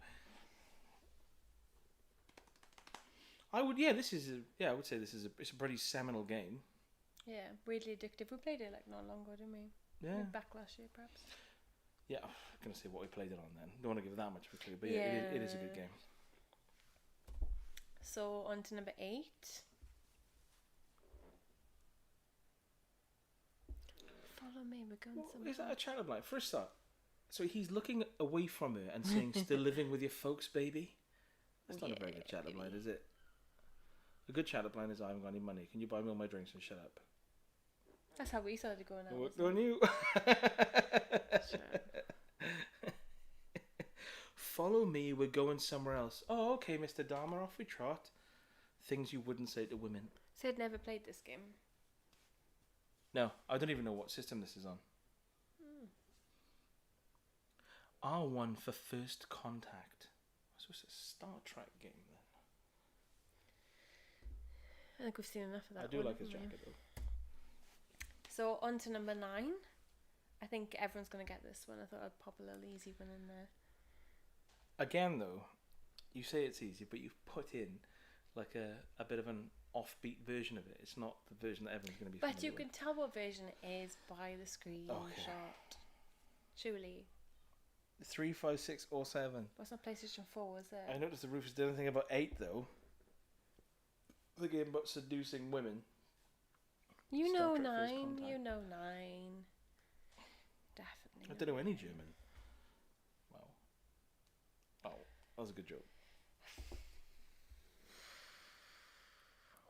I would say it's a pretty seminal game. Yeah, weirdly addictive. We played it like not long ago, didn't we? Yeah. Maybe back last year, perhaps. Yeah, I'm going to say what we played it on then. Don't want to give that much of a clue, but yeah, it is a good game. So, on to number 8. Follow me, we're going somewhere. Is that a chat blind? For a start, so he's looking away from her and saying, "Still living with your folks, baby." That's not a very good chat blind, is it? A good chat blind is, "I haven't got any money. Can you buy me all my drinks and shut up?" That's how we started going out. What on you? Sure. Follow me, we're going somewhere else. Oh, okay, Mr. Dharma, off we trot. Things you wouldn't say to women. So I'd never played this game. No, I don't even know what system this is on. R1 for First Contact. So it's a Star Trek game then. I think we've seen enough of that. I do like his jacket though. So on to number 9. I think everyone's going to get this one. I thought I'd pop a little easy one in there. Again though, you say it's easy, but you've put in like a bit of an offbeat version of it. It's not the version that everyone's going to be familiar But you with. can tell what version it is by the screenshot. Okay. Surely. 3, 5, 6, or 7. Well, it's not PlayStation 4, was it? I noticed the Rufus did anything about 8 though. The game about seducing women. You Star know Trek First 9. Contact. You know 9. Definitely. I don't know any German. Wow. Oh, that was a good joke.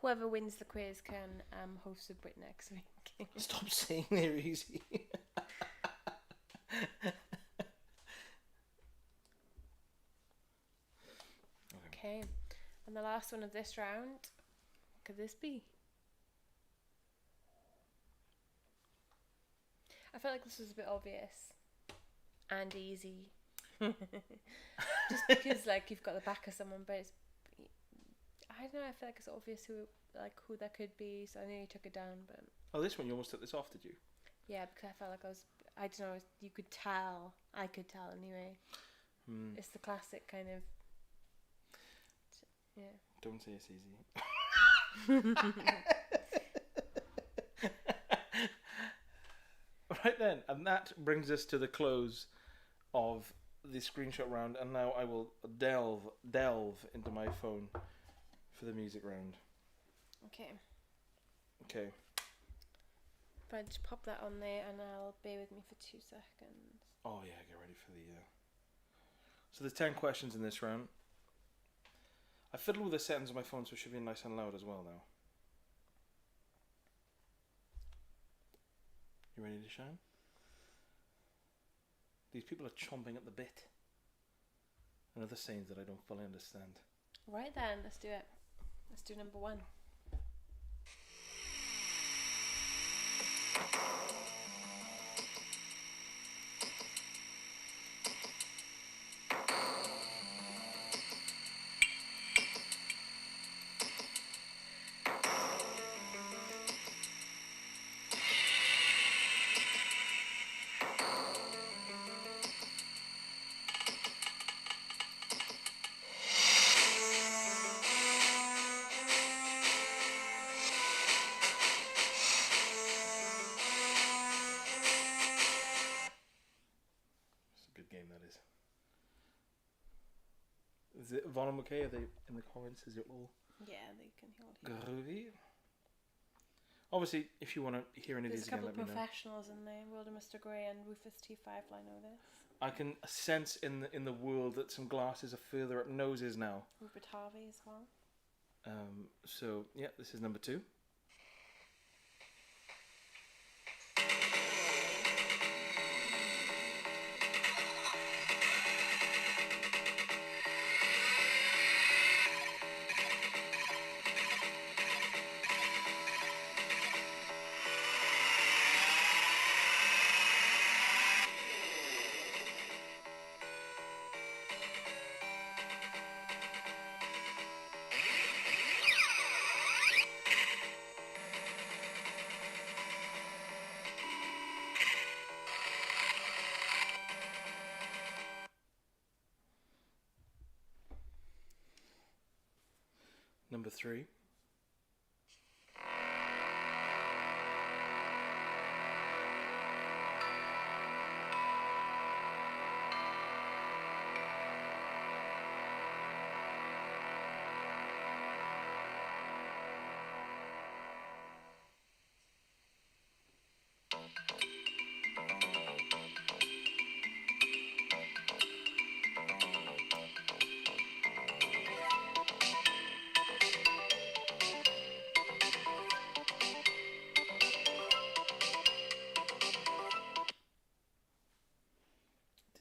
Whoever wins the quiz can host a Brit next week. Stop saying they're easy. Okay, and the last one of this round. What could this be? I felt like this was a bit obvious and easy. Just because like you've got the back of someone, but it's, I don't know. I feel like it's obvious who that could be. So I nearly took it down, but Oh, this one you almost took this off, did you? yeah, because I felt like I don't know. You could tell. I could tell anyway. It's the classic kind of. Yeah. Don't say it's easy. Right then, and that brings us to the close of the screenshot round, and now I will delve into my phone for the music round. Okay. Okay. But just pop that on there, and I'll bear with me for 2 seconds. Oh yeah, get ready for the. So there's 10 questions in this round. I fiddled with the settings on my phone, so it should be nice and loud as well now. You ready to shine? These people are chomping at the bit. Another saying that I don't fully understand. Right then, let's do it. Let's do number 1. Is it volume okay? Are they in the comments? Is it all Yeah, they can hear. groovy? Obviously, if you want to hear any of There's these a couple again, of let me know. professionals in there. World of Mr. Grey and Rufus T5. I know this. I can sense in the world that some glasses are further up noses now. Rupert Harvey as well. So yeah, this is number 2. Number 3.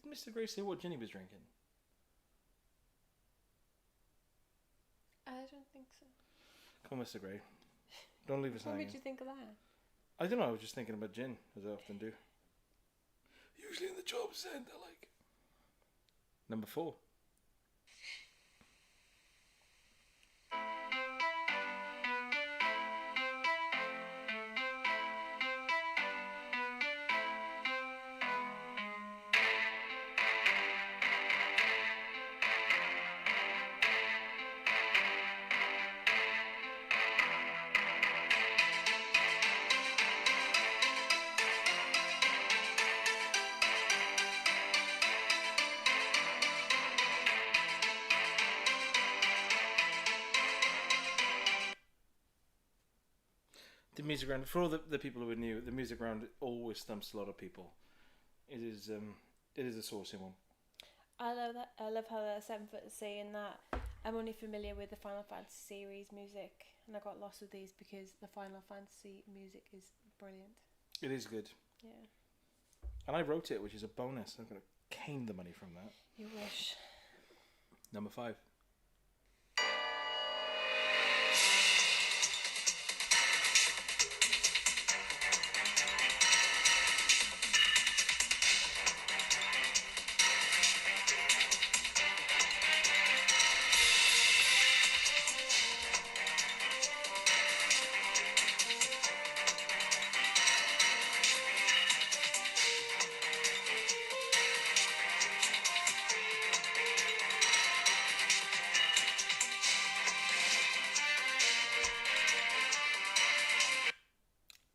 Did Mr. Gray say what Ginny was drinking? I don't think so. Come on, Mr. Gray. Don't leave us What hanging. did you think of that? I don't know, I was just thinking about gin, as I often do. Usually in the job centre, like. Number 4. The music round, for all the people who are new, the music round always stumps a lot of people. It is a saucy one. I love that. I love how the 7 foot is saying that I'm only familiar with the Final Fantasy series music, and I got lost with these because the Final Fantasy music is brilliant. It is good. Yeah. And I wrote it, which is a bonus. I'm going to cane the money from that. You wish. Number 5.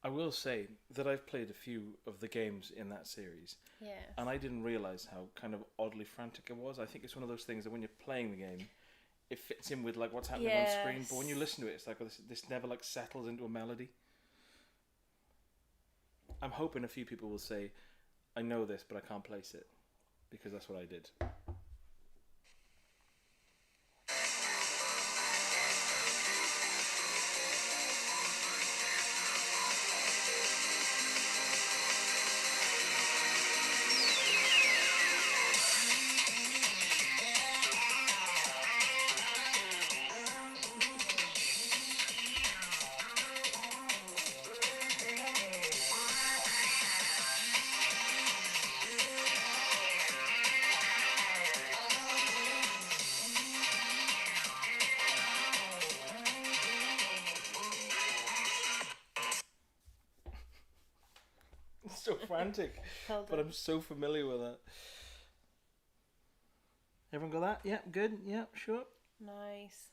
I will say that I've played a few of the games in that series, Yeah. and I didn't realise how kind of oddly frantic it was. I think it's one of those things that when you're playing the game, it fits in with like what's happening on screen, but when you listen to it, it's like this never like settles into a melody. I'm hoping a few people will say, I know this, but I can't place it, because that's what I did. It's so frantic, but I'm so familiar with it. Everyone got that? Yeah, good. Yeah, sure. Nice.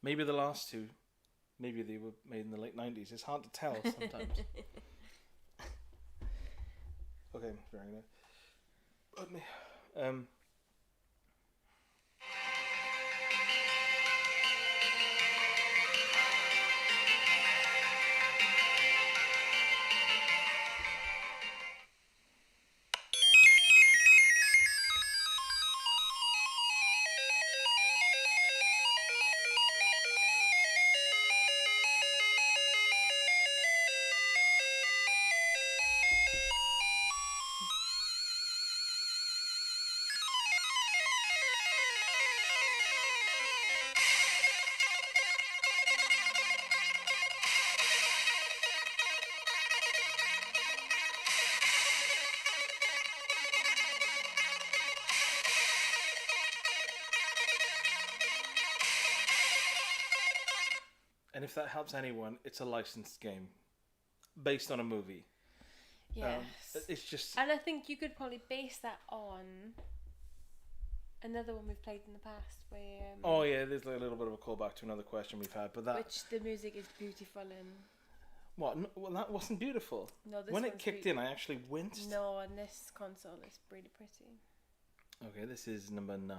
Maybe the last two, maybe they were made in the late 90s. It's hard to tell sometimes. Okay, very good. Let me. And if that helps anyone, it's a licensed game based on a movie. Yes. It's just... And I think you could probably base that on another one we've played in the past where... oh yeah, there's like a little bit of a callback to another question we've had, but that... which the music is beautiful and... What? No, well, that wasn't beautiful. No, this when it one's kicked in, I actually winced. No, on this console it's really pretty. Okay, this is number 9.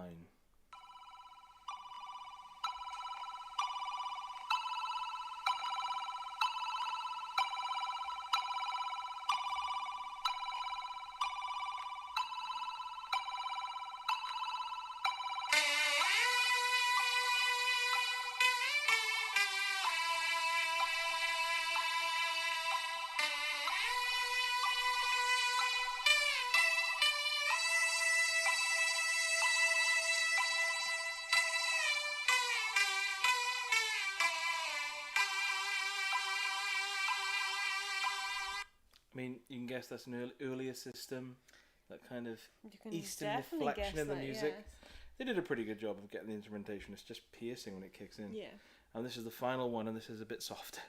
I mean, you can guess that's an earlier system, that kind of Eastern reflection in the music. Yes. They did a pretty good job of getting the instrumentation. It's just piercing when it kicks in. Yeah. And this is the final one, and this is a bit softer.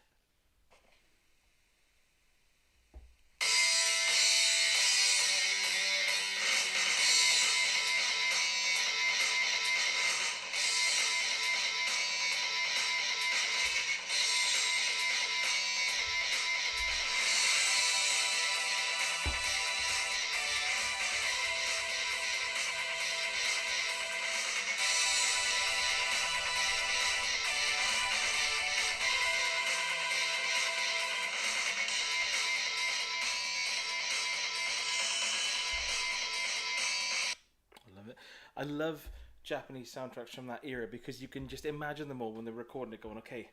I love Japanese soundtracks from that era because you can just imagine them all when they're recording it going, okay.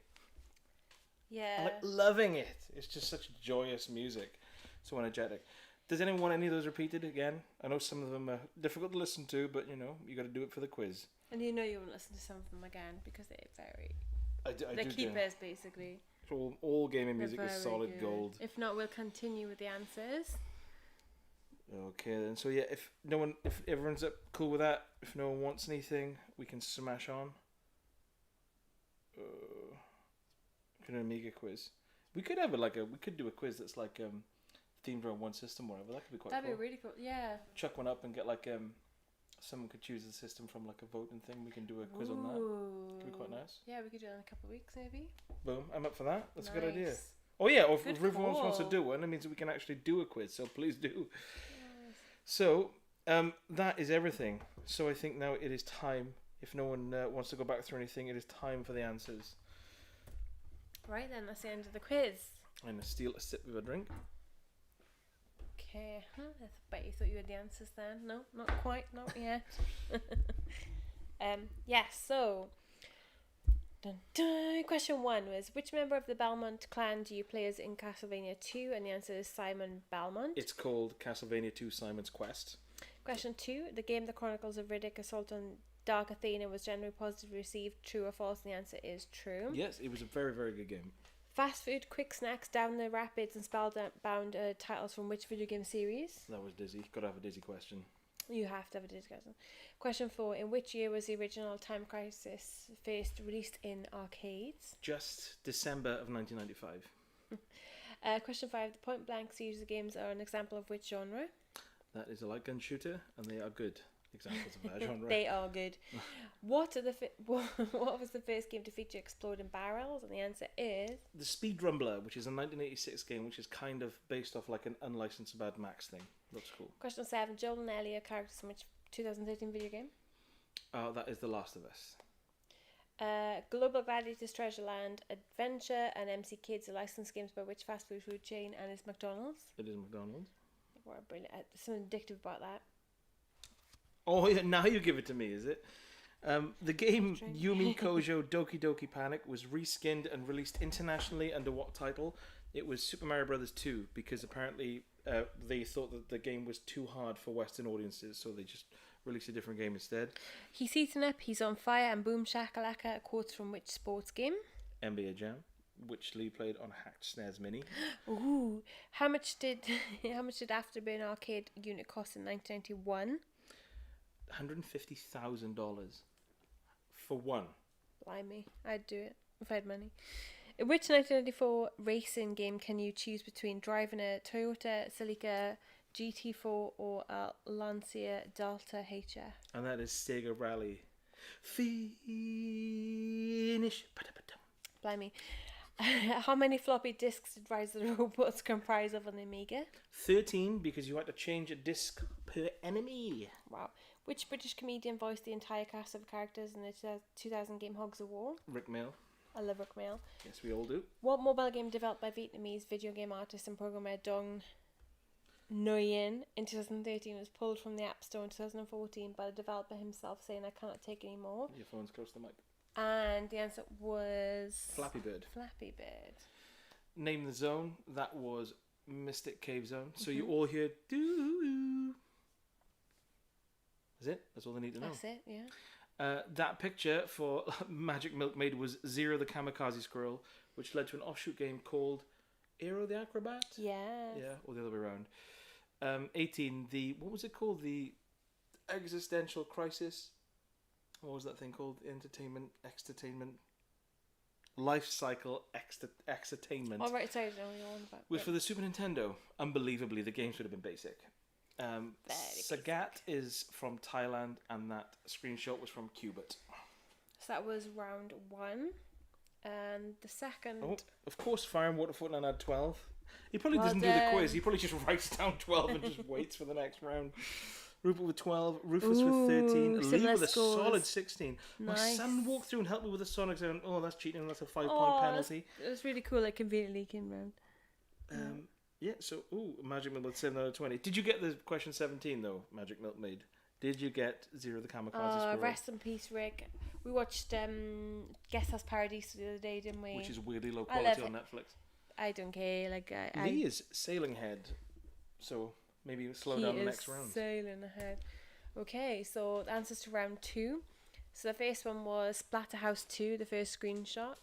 Yeah. I'm like loving it. It's just such joyous music. So energetic. Does anyone want any of those repeated again? I know some of them are difficult to listen to, but you got to do it for the quiz. And you won't listen to some of them again because they're very... I they're keepers, basically. All gaming music is solid good. gold. If not, we'll continue with the answers. Okay then. So yeah, if everyone's up cool with that, if no one wants anything, we can smash on. Can an Amiga quiz? We could have we could do a quiz that's like themed around one system or whatever. That could be quite cool. That'd be really cool. Yeah. Chuck one up and get someone could choose the system from like a voting thing. We can do a quiz on that. Could be quite nice. Yeah, we could do it in a couple of weeks maybe. Boom, I'm up for that. That's nice. a good idea. Oh yeah, or if Good everyone wants to call. do one, it means that we can actually do a quiz. So please do. So, that is everything. So I think now it is time, if no one wants to go back through anything, it is time for the answers. Right then, that's the end of the quiz. I'm going to steal a sip of a drink. Okay, I bet you thought you had the answers then. No, not quite, not yet. Yes, so... Dun, dun. Question 1 was, which member of the Belmont clan do you play as in Castlevania 2? And the answer is Simon Belmont. It's called Castlevania 2 Simon's Quest. Question 2, the game The Chronicles of Riddick Assault on Dark Athena was generally positively received. True or false? And the answer is true. Yes, it was a very, very good game. Fast Food, Quick Snacks, Down the Rapids and Spellbound titles from which video game series? That was Dizzy. Got to have a Dizzy question. You have to have a discussion. Question 4. In which year was the original Time Crisis first released in arcades? Just December of 1995. Question 5. The Point Blank series of games are an example of which genre? That is a light gun shooter, and they are good examples of that genre. They are good. What was the first game to feature exploding barrels? And the answer is... The Speed Rumbler, which is a 1986 game, which is kind of based off like an unlicensed Mad Max thing. Looks cool. Question 7. Joel and Ellie are characters from which 2013 video game? That is The Last of Us. Global Gladiators, Treasure Land, Adventure, and MC Kids are licensed games by which fast food chain? And it's McDonald's. It is McDonald's. What brilliant! Something addictive about that. Oh, yeah, now you give it to me, is it? The game Yumi Kojo Doki Doki Panic was reskinned and released internationally under what title? It was Super Mario Bros. 2 because apparently they thought that the game was too hard for Western audiences, so they just released a different game instead. He's heating up, he's on fire, and boom shakalaka. Quotes from which sports game? NBA Jam, which Lee played on Hacked SNES Mini. Ooh, how much did Afterburn arcade unit cost in 1991? $150,000 for one. Blimey, I'd do it if I had money. In which 1994 racing game can you choose between driving a Toyota Celica GT4 or a Lancia Delta HF? And that is Sega Rally. Finish. Blimey. How many floppy disks did Rise of the Robots comprise of on the Amiga? 13, because you had to change a disc per enemy. Wow. Which British comedian voiced the entire cast of characters in the 2000 game Hogs of War? Rick Mail. I love Rick Mail. Yes, we all do. What mobile game developed by Vietnamese video game artist and programmer Dong Nguyen in 2013 was pulled from the App Store in 2014 by the developer himself, saying, "I cannot take any more"? Your phone's close to the mic. And the answer was... Flappy Bird. Flappy Bird. Name the zone. That was Mystic Cave Zone. So you all hear doo. That's it. That's all they need to know. That's it, yeah. That picture for Magic Milkmaid was Zero the Kamikaze Squirrel, which led to an offshoot game called Aero the Acrobat? Yes. Yeah, or the other way around. 18, what was it called? The Existential Crisis? What was that thing called? Extertainment. Life Cycle Extertainment. Oh, right, sorry, I don't know what you're on about. Was for the Super Nintendo. Unbelievably, the games would have been basic. Sagat is from Thailand, and that screenshot was from Qubit. So that was round 1. And the second... Oh, of course, Fire and Water Fortnite had 12. He probably Well doesn't do the done. quiz. He probably just writes down 12 and just waits for the next round. Rupert with 12, Rufus Ooh, with 13, Lee similar with a scores. solid 16. My Nice. son walked through and helped me with the Sonic zone. Oh, that's cheating. That's a 5-point Oh, penalty. it was really cool. It conveniently came round. Yeah, so, Magic Milk with 7 out of 20. Did you get the question 17, though, Magic Milkmaid? Did you get Zero the Kamikaze Squirrel? Rest in peace, Rick. We watched Guest House Paradise the other day, didn't we? Which is weirdly low I quality love on Netflix. I don't care. Like Lee is sailing ahead, so maybe slow down the next round. Sailing ahead. Okay, so the answers to round 2. So the first one was Splatterhouse 2, the first screenshot.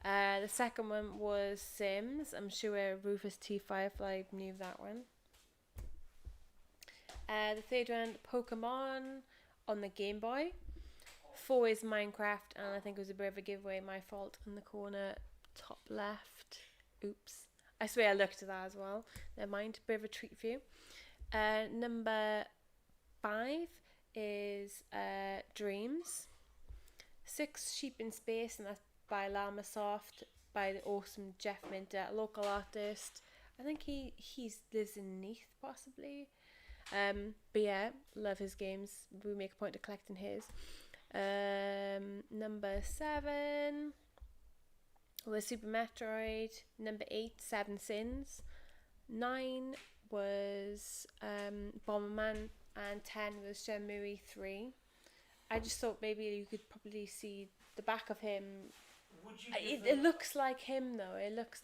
The second one was Sims. I'm sure Rufus T. Firefly knew that one. The third one, Pokemon on the Game Boy. 4 is Minecraft, and I think it was a bit of a giveaway, my fault, in the corner top left. Oops. I swear I looked at that as well. Never mind, bit of a treat for you. Number 5 is Dreams. 6, Sheep in Space, and that's by Llama Soft, by the awesome Jeff Minter, a local artist. I think he lives in Neath, possibly. But yeah, love his games. We make a point of collecting his. Number 7 was Super Metroid. Number 8, Seven Sins. 9 was Bomberman, and 10 was Shenmue 3. I just thought maybe you could probably see the back of him. It looks like him though. It looks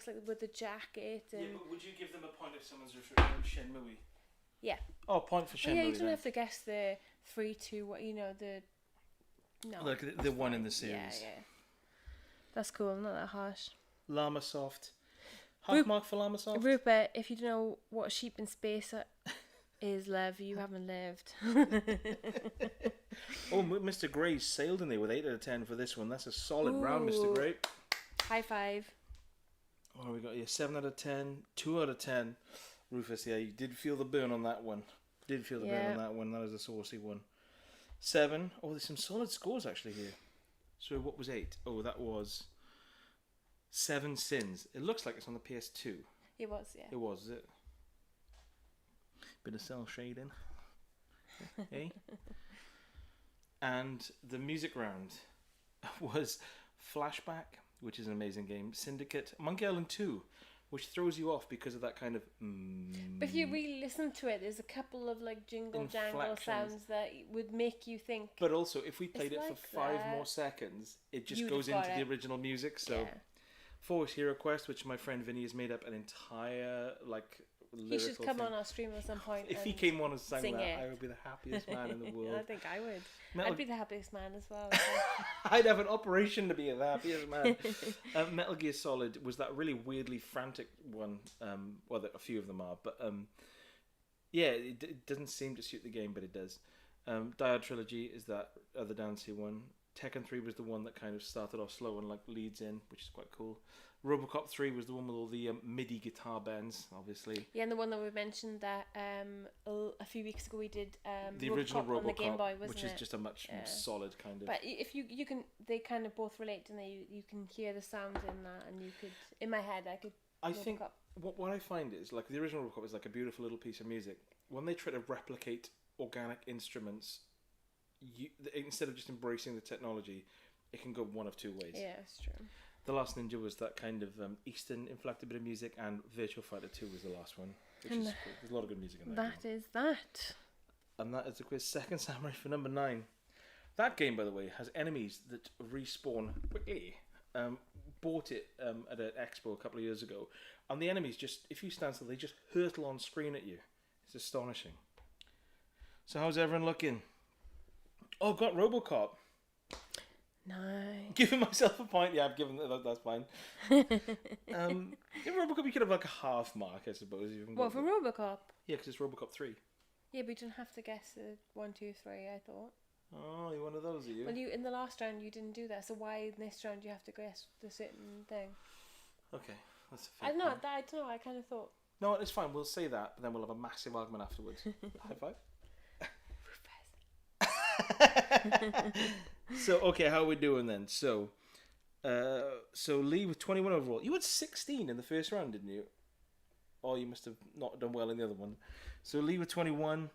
like with the jacket. And but would you give them a point if someone's referring to Shenmue? Yeah. Oh, point for Shenmue. Yeah, you don't have to guess the 3, 2, what the. No. Like the one in the series. Yeah. That's cool. Not that harsh. Llama Soft. Half mark for Llama Soft. Rupert, if you don't know what Sheep in Space is, love, you haven't lived. Mr. Gray sailed in there with 8 out of 10 for this one. That's a solid round, Mr. Gray. High five. Oh, we got 7 out of 10, 2 out of 10. Rufus, yeah, you did feel the burn on that one. Burn on that one. That was a saucy one. 7. Oh, there's some solid scores actually here. So what was 8? Oh, that was Seven Sins. It looks like it's on the PS2. It was, yeah. It was, is it? Bit of cell shading. Hey? And the music round was Flashback, which is an amazing game, Syndicate, Monkey Island 2, which throws you off because of that kind of... But if you really listen to it, there's a couple of like jingle jangle sounds that would make you think... But also, if we played it like for 5 more seconds, it just You'd goes have into got the it. original music. So, Yeah. 4 is Hero Quest, which my friend Vinny has made up an entire lyrical He should come thing. on our stream at some point. If he and came on and sang sing that, it. I would be the happiest man in the world. I think I would. Metal- I'd be the happiest man as well. I'd have an operation to be the happiest man. Metal Gear Solid was that really weirdly frantic one. Well, a few of them are, but yeah, it doesn't seem to suit the game, but it does. Diode Trilogy is that other dancey one. Tekken 3 was the one that kind of started off slow and like leads in, which is quite cool. Robocop 3 was the one with all the MIDI guitar bends, obviously. Yeah, and the one that we mentioned that a few weeks ago we did The original Robocop, on the Game Boy, wasn't which is just a much solid kind of. But if you can, they kind of both relate, and you can hear the sounds in that, and you could, in my head, I think what I find is like the original Robocop is like a beautiful little piece of music. When they try to replicate organic instruments, instead of just embracing the technology, it can go one of 2 ways. Yeah, it's true. The Last Ninja was that kind of Eastern inflected bit of music, and Virtua Fighter 2 was the last one, which is cool. There's a lot of good music in that. That is that. And that is the quiz. Second Samurai for number 9. That game, by the way, has enemies that respawn quickly. Bought it at an expo a couple of years ago, and the enemies just, if you stand still, they just hurtle on screen at you. It's astonishing. So how's everyone looking? Oh, got Robocop. Nice. Giving myself a point. Yeah, I've given that's fine. In Robocop, you could have like a half mark, I suppose. What, for Robocop? Yeah, because it's Robocop 3. Yeah, but you don't have to guess the 1, 2, 3. I thought. Oh, you're one of those, are you? Well, in the last round you didn't do that, so why in this round you have to guess the certain thing? Okay, that's a fair I don't know. point. I don't know. I kind of thought. No, it's fine. We'll say that, but then we'll have a massive argument afterwards. High five. So okay, how are we doing then? So Lee with 21 overall. You had 16 in the first round, didn't you? Oh, you must have not done well in the other one. So Lee with 21,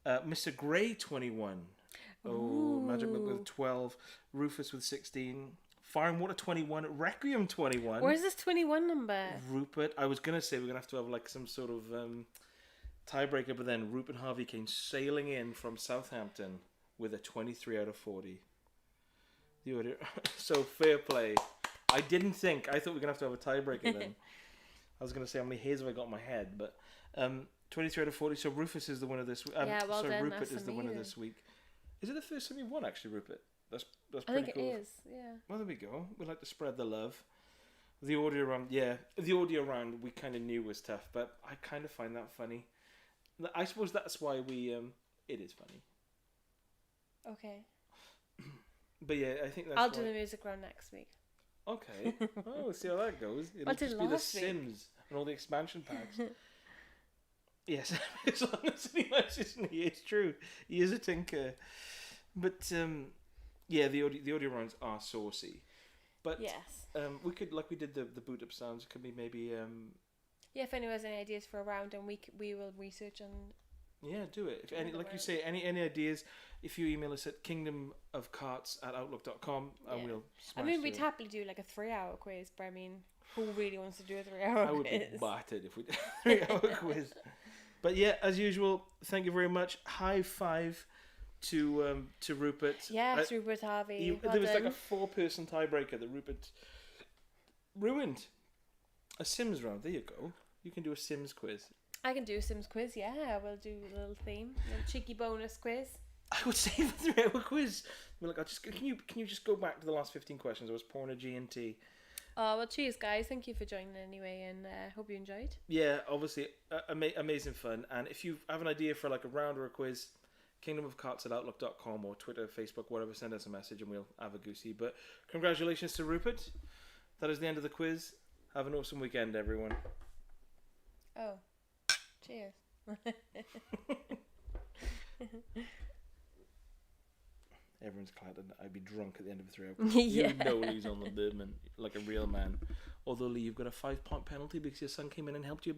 Mr. Grey 21. Oh, Ooh. Magic Milk with 12, Rufus with 16, Fire and Water 21, Requiem 21. Where's this 21 number? Rupert. I was gonna say we're gonna have to have like some sort of tiebreaker, but then Rupert Harvey came sailing in from Southampton with a 23 out of 40. So fair play. I didn't think. I thought we were gonna have to have a tiebreaker then. I was gonna say how many hairs have I got in my head, but 23 out of 40. So Rufus is the winner this week. Yeah, well sorry, done, Rupert that's is the winner amazing. this week. Is it the first time you've won, actually, Rupert? That's I pretty think cool. it is. Yeah. Well, there we go. We like to spread the love. The audio round, the audio round we kind of knew was tough, but I kind of find that funny. I suppose that's why it is funny. Okay. But yeah, I think that's I'll why. do the music round next week. Okay. Oh, we'll see how that goes. It'll What did just be the last week? Sims and all the expansion packs. Yes, as long as he matches me, it's true. He is a tinker. But yeah, the audio rounds are saucy. But Yes. we could, like we did the boot up sounds, it could be maybe Yeah, if anyone has any ideas for a round, and we will research and. yeah, do it. If any, the like you round. say, any ideas, if you email us at kingdomofcarts@outlook.com and Yeah. we'll I smash mean, we'd through it. happily do like a 3-hour quiz, but I mean, who really wants to do a 3-hour I would quiz? be battered if we did a 3-hour quiz. But yeah, as usual, thank you very much. High five to Rupert. Yes, Rupert Harvey. Well there was like done. a 4-person tiebreaker that Rupert ruined. A Sims round. There you go. You can do a Sims quiz. I can do a Sims quiz, yeah. We'll do a little theme, a little cheeky bonus quiz. I would say the 3-hour quiz. We're like, can you just go back to the last 15 questions? I was pouring a G&T. Oh, well, cheers, guys. Thank you for joining anyway, and hope you enjoyed. Yeah, obviously, amazing fun. And if you have an idea for like a round or a quiz, kingdomofcarts@outlook.com or Twitter, Facebook, whatever, send us a message and we'll have a goosey. But congratulations to Rupert. That is the end of the quiz. Have an awesome weekend, everyone. Oh, cheers. Everyone's glad I'd be drunk at the end of a 3-hour quiz. Yeah. You know Lee's on the Birdman like a real man. Although Lee, you've got a 5-point penalty because your son came in and helped you.